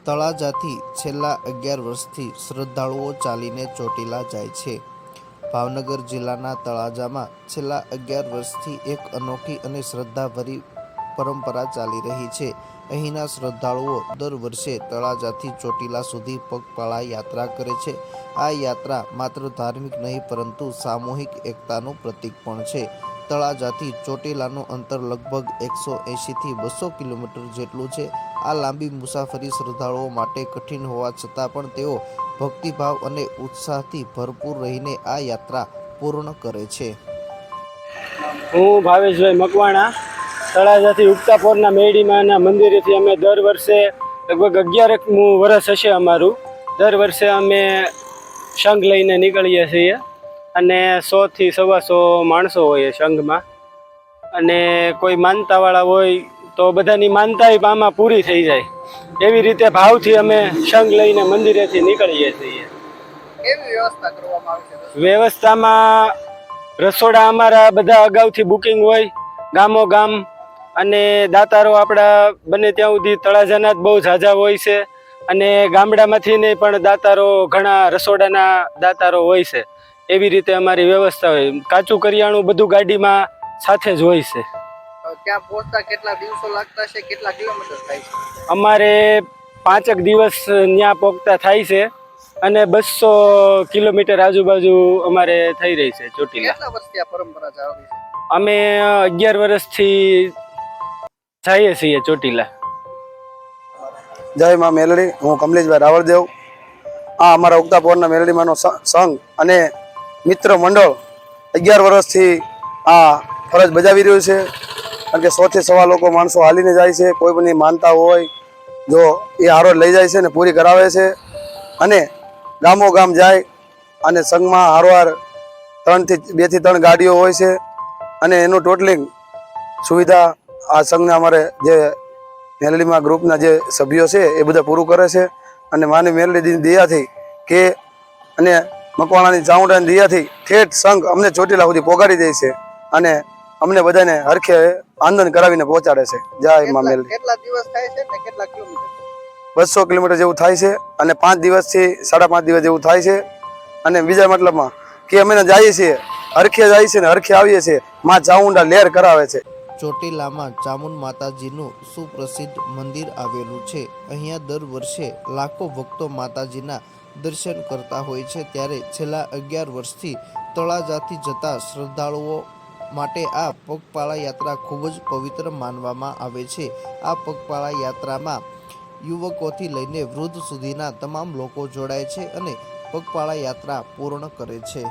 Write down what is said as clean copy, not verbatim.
તળાજાથી છેલ્લા 11 વર્ષથી શ્રદ્ધાળુઓ ચાલીને ચોટીલા જાય છે। ભાવનગર જિલ્લાના તળાજામાં છેલ્લા 11 વર્ષથી એક અનોખી અને શ્રદ્ધાભરી પરંપરા ચાલી રહી છે। અહીંના શ્રદ્ધાળુઓ દર વર્ષે તળાજાથી ચોટીલા સુધી પગપાળા યાત્રા કરે છે। આ યાત્રા માત્ર ધાર્મિક નહીં પરંતુ સામૂહિક એકતાનું પ્રતીક પણ છે। તળાજાથી ચોટીલાનું અંતર લગભગ 180 થી 200 કિલોમીટર જેટલું છે। આ લાંબી મુસાફરી શ્રદ્ધાળુઓ માટે કઠિન હોવા છતાં પણ તેઓ ભક્તિભાવ અને ઉત્સાહથી ભરપૂર રહીને આ યાત્રા પૂર્ણ કરે છે। હું ભાવેશભાઈ મકવાણા તળાજાથી ઉગતા પોરના મેડીમાના મંદિરેથી અમે દર વર્ષે લગભગ 11મું વર્ષ હશે અમારું। દર વર્ષે અમે સંઘ લઈને નીકળીએ છીએ અને 100 થી 125 માણસો હોય સંઘમાં। અને કોઈ માનતાવાળા હોય તો બધાની માનતા આમાં પૂરી થઈ જાય, એવી રીતે ભાવથી અમે સંઘ લઈને મંદિરેથી નીકળીએ છીએ। કેવી વ્યવસ્થા કરવામાં આવે છે? વ્યવસ્થામાં રસોડા અમારા બધા અગાઉથી બુકિંગ હોય ગામો ગામ, અને દાતારો આપણા બને ત્યાં સુધી તળાજાના જ બહુ ઝાઝા હોય છે, અને ગામડામાંથી ને પણ દાતારો ઘણા રસોડાના દાતારો હોય છે। એવી રીતે અમારી વ્યવસ્થા હોય। કાચું કરિયાણું બધું ગાડીમાં સાથે જ હોય છે। ત્યાં પહોંચતા કેટલા દિવસો લાગતા છે? કેટલા કિલોમીટર થાય છે? અમારે 5 દિવસ ત્યાં પહોંચતા થાય છે અને 200 કિલોમીટર આજુબાજુ અમારે થઈ રહી છે ચોટીલા। કેટલા વર્ષથી આ પરંપરા ચાલુ છે? અમે 11 વર્ષથી જઈએ છીએ ચોટીલા। જય માં મેલડી, હું કમલેશભાઈ રાવળદેવ। આ અમારા ઉગતા પોરના મેલડીમાંનો સંઘ અને મિત્ર મંડળ 11 વર્ષથી આ ફરજ બજાવી રહ્યું છે। કારણ કે 100 થી 125 લોકો માણસો હાલીને જાય છે। કોઈ પણ માનતા હોય જો એ હારો લઈ જાય છે ને પૂરી કરાવે છે, અને ગામો ગામ જાય અને સંઘમાં હારવાર 2 થી 3 ગાડીઓ હોય છે, અને એનું ટોટલિંગ સુવિધા આ સંઘના અમારે જે મેલડીમાં ગ્રુપના જે સભ્યો છે એ બધા પૂરું કરે છે। અને માની મેલડીની દયાથી કે અને મકવાણાની ચાઉંડાની દયાથી ઠેઠ સંઘ અમને ચોટીલા સુધી પહોંચાડી દે છે, અને અમને બધાને હરખે આનંદ કરાવીને પહોંચાડે છે। જય માં મેલડી। કેટલા દિવસ થાય છે ને કેટલા કિલોમીટર? 200 કિલોમીટર જેવું થાય છે, અને 5 દિવસથી 5.5 દિવસ જેવું થાય છે। અને બીજા મતલબમાં કે અમે જઈએ છીએ હરખે જાય છે ને હરખે આવીએ છીએ, માં ચાઉંડા લહેર કરાવે છે। ચોટીલામાં ચામુંડ માતાજીનું સુપ્રસિદ્ધ મંદિર આવેલું છે। અહીંયા દર વર્ષે લાખો ભક્તો માતાજીના દર્શન કરતા હોય છે। ત્યારે છેલ્લા 11 વર્ષથી તળાજાથી જતા શ્રદ્ધાળુઓ માટે આ પગપાળા યાત્રા ખૂબ જ પવિત્ર માનવામાં આવે છે। આ પગપાળા યાત્રામાં યુવકોથી લઈને વૃદ્ધ સુધીના તમામ લોકો જોડાય છે અને પગપાળા યાત્રા પૂર્ણ કરે છે।